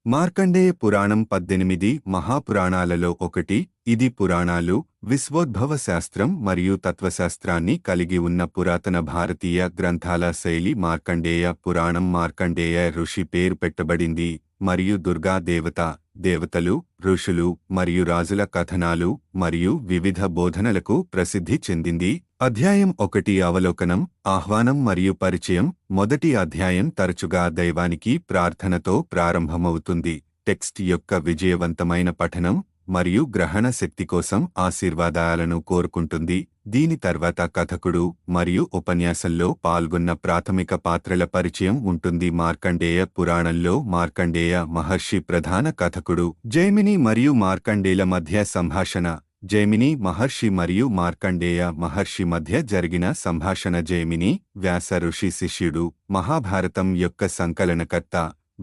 మార్కండేయ పురాణం 18 మహాపురాణాలలో ఒకటి. ఇది పురాణాలు, విశ్వోద్భవ శాస్త్రం మరియు తత్వశాస్త్రాన్ని కలిగి ఉన్న పురాతన భారతీయ గ్రంథాల శైలి. మార్కండేయ పురాణం మార్కండేయ ఋషి పేరు పెట్టబడింది మరియు దుర్గా దేవత, దేవతలు, ఋషులు మరియు రాజుల కథనాలు మరియు వివిధ బోధనలకు ప్రసిద్ధి చెందింది. అధ్యాయం 1 అవలోకనం, ఆహ్వానం మరియు పరిచయం. మొదటి అధ్యాయం తరచుగా దైవానికి ప్రార్థనతో ప్రారంభమవుతుంది. టెక్స్ట్ యొక్క విజయవంతమైన పఠనం మరియు గ్రహణ శక్తి కోసం ఆశీర్వాదాలను కోరుకుంటుంది. దీని తర్వాత కథకుడు మరియు ఉపన్యాసంలో పాల్గొన్న ప్రాథమిక పాత్రల పరిచయం ఉంటుంది. మార్కండేయ పురాణంలో మార్కండేయ మహర్షి ప్రధాన కథకుడు. జైమిని మరియు మార్కండేయుల మధ్య సంభాషణ. జైమిని మహర్షి మరియు మార్కండేయ మహర్షి మధ్య జరిగిన సంభాషణ. జైమిని వ్యాస ఋషి శిష్యుడు, మహాభారతం యొక్క సంకలనకర్త.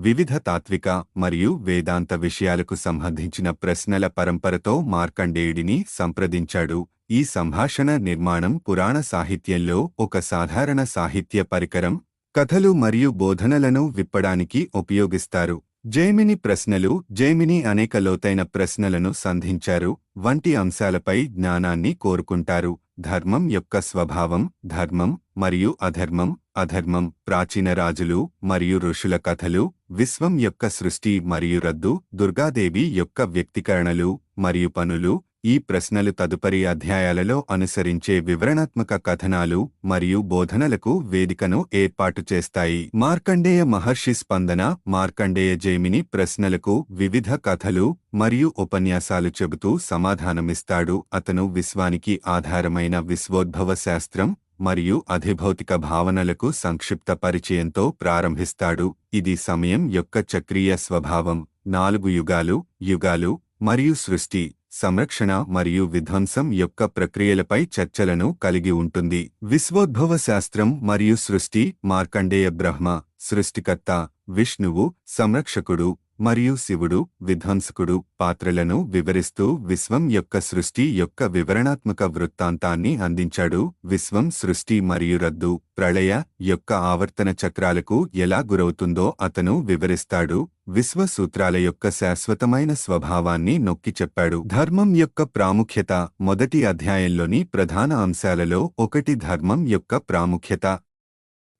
వివిధ తాత్విక మరియు వేదాంత విషయాలకు సంబంధించిన ప్రశ్నల పరంపరతో మార్కండేయుడిని సంప్రదించాడు. ఈ సంభాషణ నిర్మాణం పురాణ సాహిత్యంలో ఒక సాధారణ సాహిత్య పరికరం. కథలు మరియు బోధనలను విప్పడానికి ఉపయోగిస్తారు. జైమిని ప్రశ్నలు. జైమిని అనేక లోతైన ప్రశ్నలను సంధించారు వంటి అంశాలపై జ్ఞానాన్ని కోరుకుంటారు. ధర్మం యొక్క స్వభావం, ధర్మం మరియు అధర్మం, అధర్మం, ప్రాచీన రాజులు మరియు ఋషుల కథలు, విశ్వం యొక్క సృష్టి మరియు రద్దు, దుర్గాదేవి యొక్క వ్యక్తీకరణలు మరియు పనులు. ఈ ప్రశ్నలు తదుపరి అధ్యాయాలలో అనుసరించే వివరణాత్మక కథనాలు మరియు బోధనలకు వేదికను ఏర్పాటు చేస్తాయి. మార్కండేయ మహర్షి స్పందన. మార్కండేయ జైమిని ప్రశ్నలకు వివిధ కథలు మరియు ఉపన్యాసాలు చెబుతూ సమాధానమిస్తాడు. అతను విశ్వానికి ఆధారమైన విశ్వోద్భవ శాస్త్రం మరియు అధిభౌతిక భావనలకు సంక్షిప్త పరిచయంతో ప్రారంభిస్తాడు. ఇది సమయం యొక్క చక్రీయ స్వభావం, 4 యుగాలు, యుగాలు మరియు సృష్టి, సంరక్షణ మరియు విధ్వంసం యొక్క ప్రక్రియలపై చర్చలను కలిగి ఉంటుంది. విశ్వోద్భవ శాస్త్రం మరియు సృష్టి. మార్కండేయ బ్రహ్మ, సృష్టికర్త, విష్ణువు, సంరక్షకుడు మరియు శివుడు, విధ్వంసకుడు పాత్రలను వివరిస్తూ విశ్వం యొక్క సృష్టి యొక్క వివరణాత్మక వృత్తాంతాన్ని అందించాడు. విశ్వం సృష్టి మరియు రద్దు, ప్రళయ యొక్క ఆవర్తన చక్రాలకు ఎలా గురవుతుందో అతను వివరిస్తాడు. విశ్వ సూత్రాల యొక్క శాశ్వతమైన స్వభావాన్ని నొక్కి చెప్పాడు. ధర్మం యొక్క ప్రాముఖ్యత. మొదటి అధ్యాయంలోని ప్రధాన అంశాలలో ఒకటి ధర్మం యొక్క ప్రాముఖ్యత.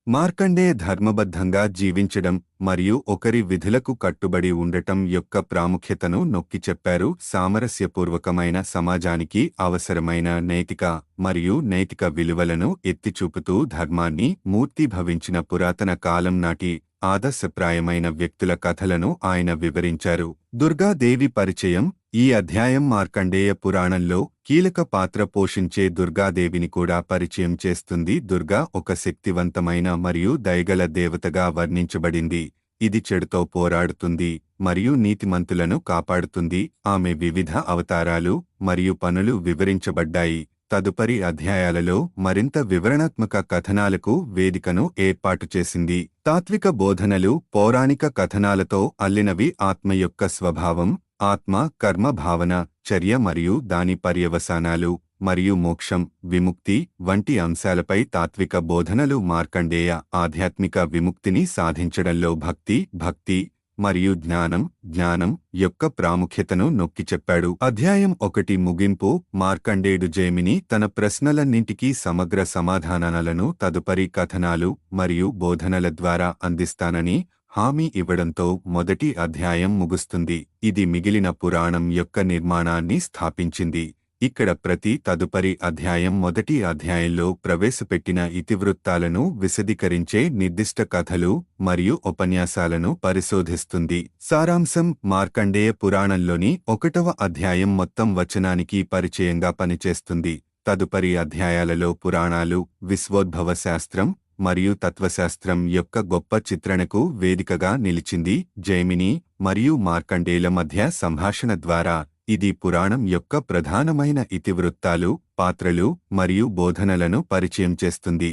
మార్కండేయ ధర్మబద్ధంగా జీవించడం మరియు ఒకరి విధులకు కట్టుబడి ఉండటం యొక్క ప్రాముఖ్యతను నొక్కి చెప్పారు. సామరస్యపూర్వకమైన సమాజానికి అవసరమైన నైతిక మరియు నైతిక విలువలను ఎత్తిచూపుతూ ధర్మాన్ని మూర్తీభవించిన పురాతన కాలం నాటి ఆదర్శప్రాయమైన వ్యక్తుల కథలను ఆయన వివరించారు. దుర్గాదేవి పరిచయం. ఈ అధ్యాయం మార్కండేయ పురాణంలో కీలక పాత్ర పోషించే దుర్గాదేవిని కూడా పరిచయం చేస్తుంది. దుర్గా ఒక శక్తివంతమైన మరియు దయగల దేవతగా వర్ణించబడింది. ఇది చెడుతో పోరాడుతుంది మరియు నీతిమంతులను కాపాడుతుంది. ఆమె వివిధ అవతారాలు మరియు పనులు వివరించబడ్డాయి. తదుపరి అధ్యాయాలలో మరింత వివరణాత్మక కథనాలకు వేదికను ఏర్పాటు చేసింది. తాత్విక బోధనలు. పౌరాణిక కథనాలతో అల్లినవి. ఆత్మ యొక్క స్వభావం, ఆత్మ, కర్మ భావన, చర్య మరియు దాని పర్యవసానాలు మరియు మోక్షం, విముక్తి వంటి అంశాలపై తాత్విక బోధనలు. మార్కండేయ ఆధ్యాత్మిక విముక్తిని సాధించడంలో భక్తి మరియు జ్ఞానం యొక్క ప్రాముఖ్యతను నొక్కి చెప్పాడు. అధ్యాయం 1 ముగింపు. మార్కండేయుడు జైమిని తన ప్రశ్నలన్నింటికీ సమగ్ర సమాధానాలను తదుపరి కథనాలు మరియు బోధనల ద్వారా అందిస్తానని హామీ ఇవ్వడంతో మొదటి అధ్యాయం ముగుస్తుంది. ఇది మిగిలిన పురాణం యొక్క నిర్మాణాన్ని స్థాపించింది. ఇక్కడ ప్రతి తదుపరి అధ్యాయం మొదటి అధ్యాయంలో ప్రవేశపెట్టిన ఇతివృత్తాలను విశదీకరించే నిర్దిష్ట కథలు మరియు ఉపన్యాసాలను పరిశోధిస్తుంది. సారాంశం. మార్కండేయ పురాణంలోని 1వ అధ్యాయం మొత్తం వచనానికి పరిచయంగా పనిచేస్తుంది. తదుపరి అధ్యాయాలలో పురాణాలు, విశ్వోద్భవ శాస్త్రం మరియు తత్వశాస్త్రం యొక్క గొప్ప చిత్రణకు వేదికగా నిలిచింది. జైమిని మరియు మార్కండేయుల మధ్య సంభాషణ ద్వారా ఇది పురాణం యొక్క ప్రధానమైన ఇతివృత్తాలు, పాత్రలు మరియు బోధనలను పరిచయం చేస్తుంది.